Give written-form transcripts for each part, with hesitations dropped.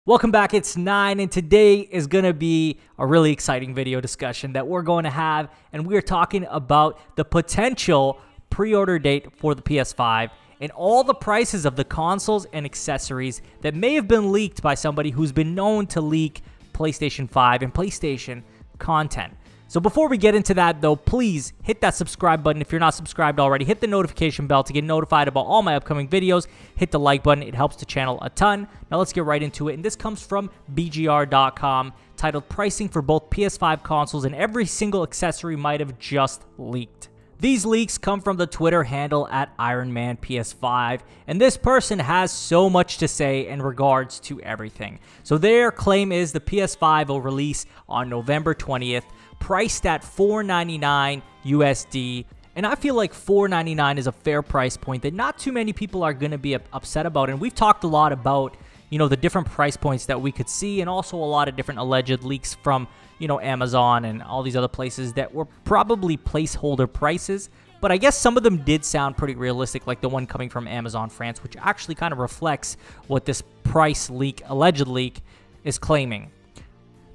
Welcome back, it's Nine, and today is going to be a really exciting video discussion that we're going to have, and we're talking about the potential pre-order date for the PS5 and all the prices of the consoles and accessories that may have been leaked by somebody who's been known to leak PlayStation 5 and PlayStation content. So before we get into that though, please hit that subscribe button if you're not subscribed already. Hit the notification bell to get notified about all my upcoming videos. Hit the like button, it helps the channel a ton. Now let's get right into it, and this comes from BGR.com, titled Pricing for both PS5 consoles and every single accessory might have just leaked. These leaks come from the Twitter handle at IronManPS5, and this person has so much to say in regards to everything. So their claim is the PS5 will release on November 20th, priced at $499 USD, and I feel like $499 is a fair price point that not too many people are going to be upset about. And we've talked a lot about, the different price points that we could see, and also a lot of different alleged leaks from, Amazon and all these other places that were probably placeholder prices. But I guess some of them did sound pretty realistic, like the one coming from Amazon France, which actually kind of reflects what this price leak, alleged leak, is claiming.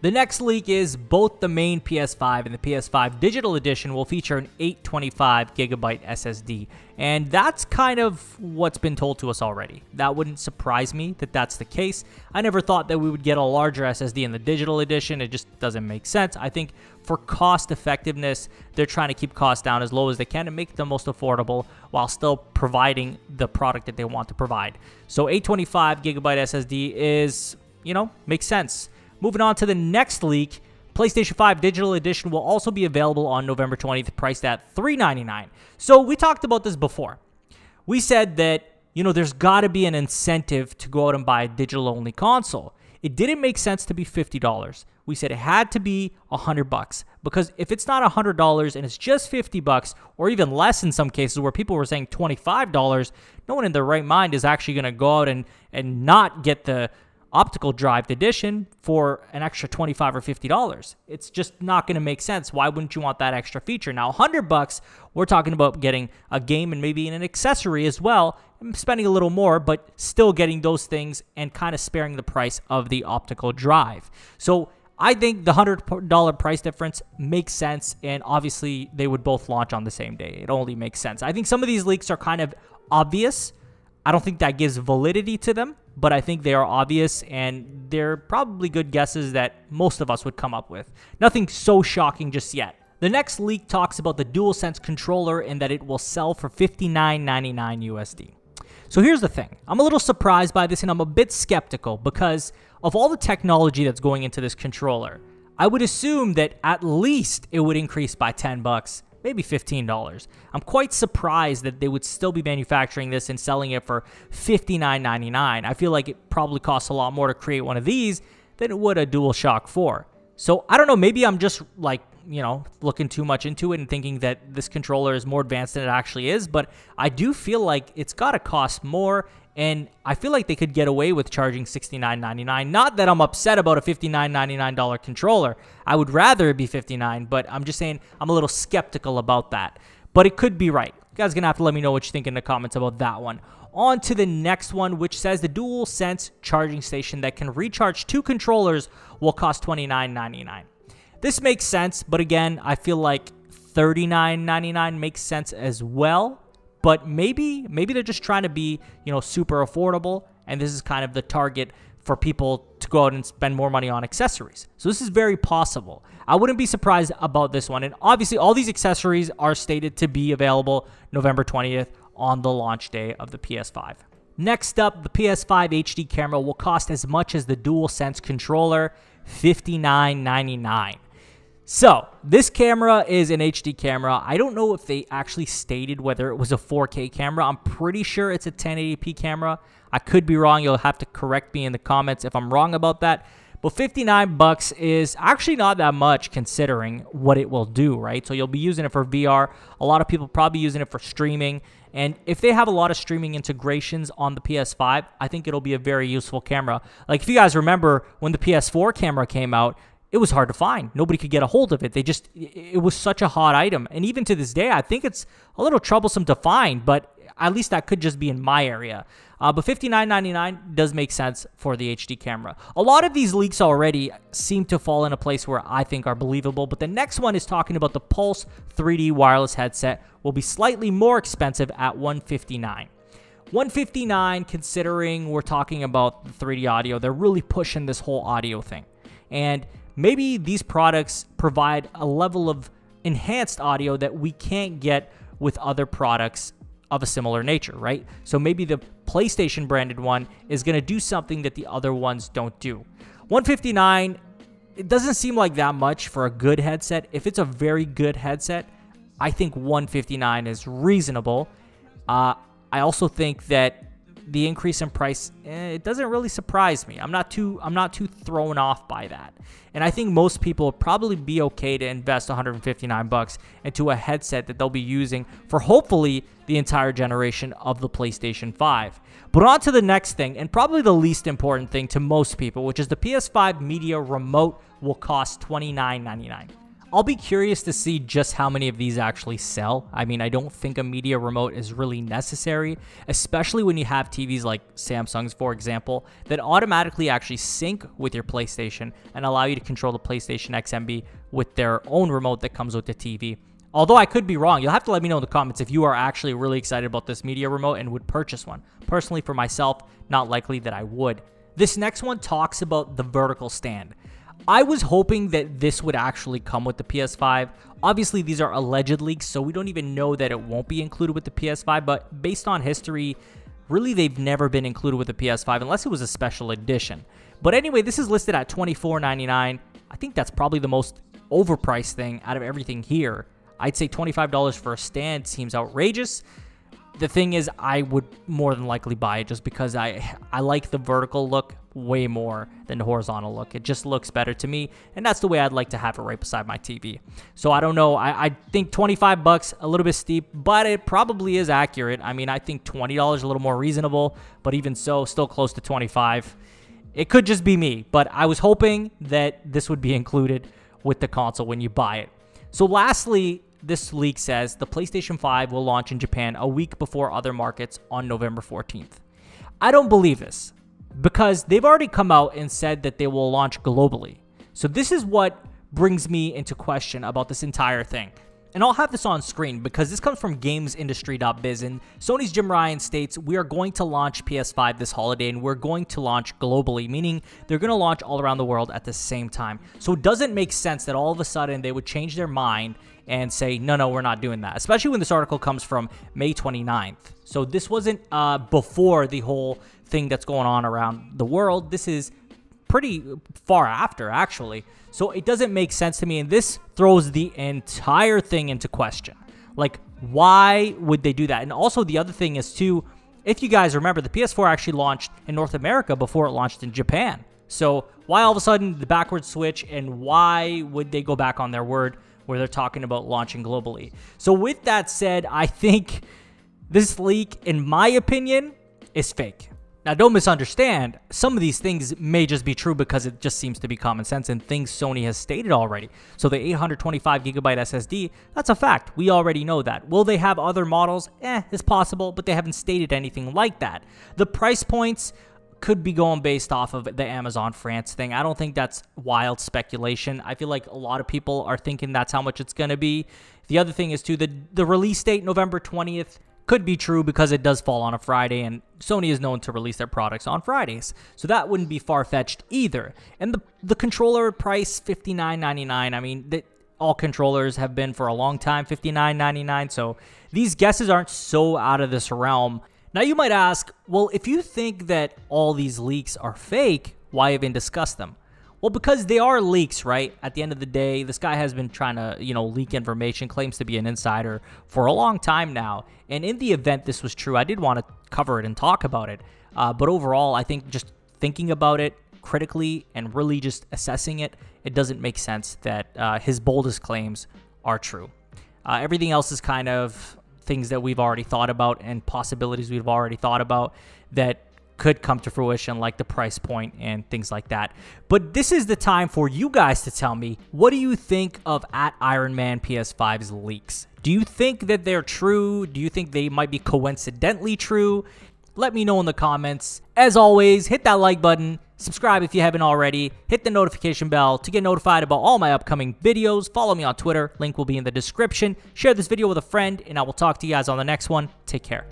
The next leak is both the main PS5 and the PS5 Digital Edition will feature an 825GB SSD, and that's kind of what's been told to us already. That wouldn't surprise me that that's the case. I never thought that we would get a larger SSD in the Digital Edition. It just doesn't make sense. I think for cost effectiveness, they're trying to keep costs down as low as they can and make them most affordable while still providing the product that they want to provide. So 825GB SSD is, makes sense. Moving on to the next leak, PlayStation 5 Digital Edition will also be available on November 20th, priced at $399. So we talked about this before. We said that, there's got to be an incentive to go out and buy a digital-only console. It didn't make sense to be $50. We said it had to be $100, because if it's not $100 and it's just $50, or even less in some cases where people were saying $25, no one in their right mind is actually going to go out and not get the optical drive edition for an extra $25 or $50. It's just not going to make sense. Why wouldn't you want that extra feature? Now, $100, we're talking about getting a game and maybe an accessory as well. I'm spending a little more, but still getting those things and kind of sparing the price of the optical drive. So I think the $100 price difference makes sense, and obviously they would both launch on the same day. It only makes sense. I think some of these leaks are kind of obvious. I don't think that gives validity to them, but I think they are obvious, and they're probably good guesses that most of us would come up with. Nothing so shocking just yet. The next leak talks about the DualSense controller and that it will sell for $59.99 USD. So here's the thing. I'm a little surprised by this, and I'm a bit skeptical because of all the technology that's going into this controller. I would assume that at least it would increase by $10. Maybe $15. I'm quite surprised that they would still be manufacturing this and selling it for $59.99. I feel like it probably costs a lot more to create one of these than it would a DualShock 4. So I don't know, maybe I'm just like, looking too much into it and thinking that this controller is more advanced than it actually is, but I do feel like it's got to cost more, and I feel like they could get away with charging $69.99. Not that I'm upset about a $59.99 controller. I would rather it be $59, but I'm just saying I'm a little skeptical about that. But it could be right. You guys are going to have to let me know what you think in the comments about that one. On to the next one, which says the DualSense charging station that can recharge 2 controllers will cost $29.99. This makes sense, but again, I feel like $39.99 makes sense as well. But maybe they're just trying to be, super affordable, and this is kind of the target for people to go out and spend more money on accessories. So this is very possible. I wouldn't be surprised about this one. And obviously, all these accessories are stated to be available November 20th on the launch day of the PS5. Next up, the PS5 HD camera will cost as much as the DualSense controller, $59.99. So, this camera is an HD camera. I don't know if they actually stated whether it was a 4K camera. I'm pretty sure it's a 1080p camera. I could be wrong. You'll have to correct me in the comments if I'm wrong about that. But $59 is actually not that much considering what it will do, right? So you'll be using it for VR. A lot of people probably using it for streaming. And if they have a lot of streaming integrations on the PS5, I think it'll be a very useful camera. Like if you guys remember when the PS4 camera came out, it was hard to find. Nobody could get a hold of it. It was such a hot item. And even to this day, I think it's a little troublesome to find, but at least that could just be in my area. But $59.99 does make sense for the HD camera. A lot of these leaks already seem to fall in a place where I think are believable, but the next one is talking about the Pulse 3D wireless headset will be slightly more expensive at $159. $159, considering we're talking about the 3D audio, they're really pushing this whole audio thing. And maybe these products provide a level of enhanced audio that we can't get with other products of a similar nature, right? So maybe the PlayStation branded one is going to do something that the other ones don't do. $159, it doesn't seem like that much for a good headset. If it's a very good headset, I think $159 is reasonable. I also think that the increase in price, it doesn't really surprise me. I'm not too thrown off by that. And I think most people would probably be okay to invest $159 into a headset that they'll be using for hopefully the entire generation of the PlayStation 5. But on to the next thing, and probably the least important thing to most people, which is the PS5 Media Remote will cost $29.99. I'll be curious to see just how many of these actually sell. I mean, I don't think a media remote is really necessary, especially when you have TVs like Samsung's, for example, that automatically actually sync with your PlayStation and allow you to control the PlayStation XMB with their own remote that comes with the TV. Although I could be wrong. You'll have to let me know in the comments if you are actually really excited about this media remote and would purchase one. Personally, for myself, not likely that I would. This next one talks about the vertical stand. I was hoping that this would actually come with the PS5. Obviously, these are alleged leaks, so we don't even know that it won't be included with the PS5, but based on history, really they've never been included with the PS5 unless it was a special edition. But anyway, this is listed at $24.99. I think that's probably the most overpriced thing out of everything here. I'd say $25 for a stand seems outrageous. The thing is, I would more than likely buy it just because I like the vertical look way more than the horizontal look. It just looks better to me, and that's the way I'd like to have it right beside my TV. So I don't know. I think $25, a little bit steep, but it probably is accurate. I mean, I think $20 a little more reasonable, but even so, still close to $25. It could just be me, but I was hoping that this would be included with the console when you buy it. So lastly, this leak says the PlayStation 5 will launch in Japan a week before other markets on November 14th. I don't believe this because they've already come out and said that they will launch globally. So this is what brings me into question about this entire thing. And I'll have this on screen because this comes from gamesindustry.biz, and Sony's Jim Ryan states, we are going to launch PS5 this holiday and we're going to launch globally, meaning they're going to launch all around the world at the same time. So it doesn't make sense that all of a sudden they would change their mind and say, no, we're not doing that, especially when this article comes from May 29th. So this wasn't before the whole thing that's going on around the world. This is pretty far after, actually. So it doesn't make sense to me, and this throws the entire thing into question. Like, why would they do that? And also the other thing is, too, if you guys remember, the PS4 actually launched in North America before it launched in Japan. So why all of a sudden the backward switch, and why would they go back on their word where they're talking about launching globally? So with that said, I think this leak, in my opinion, is fake. Now, don't misunderstand. Some of these things may just be true because it just seems to be common sense and things Sony has stated already. So the 825GB SSD, that's a fact. We already know that. Will they have other models? It's possible, but they haven't stated anything like that. The price points could be going based off of the Amazon France thing. I don't think that's wild speculation. I feel like a lot of people are thinking that's how much it's going to be. The other thing is, too, the release date, November 20th, could be true because it does fall on a Friday, and Sony is known to release their products on Fridays. So that wouldn't be far-fetched either. And the controller price, $59.99. I mean, all controllers have been for a long time, $59.99. So these guesses aren't so out of this realm. Now you might ask, well, if you think that all these leaks are fake, why even discuss them? Well, because they are leaks, right? At the end of the day, this guy has been trying to, leak information, claims to be an insider for a long time now. And in the event this was true, I did want to cover it and talk about it. But overall, I think just thinking about it critically and really just assessing it, it doesn't make sense that his boldest claims are true. Everything else is kind of things that we've already thought about and possibilities we've already thought about that could come to fruition, like the price point and things like that. But this is the time for you guys to tell me, what do you think of @IronMan PS5's leaks? Do you think that they're true? Do you think they might be coincidentally true? let me know in the comments. As always, hit that like button, subscribe if you haven't already, hit the notification bell to get notified about all my upcoming videos. Follow me on Twitter, link will be in the description. Share this video with a friend, and I will talk to you guys on the next one. Take care.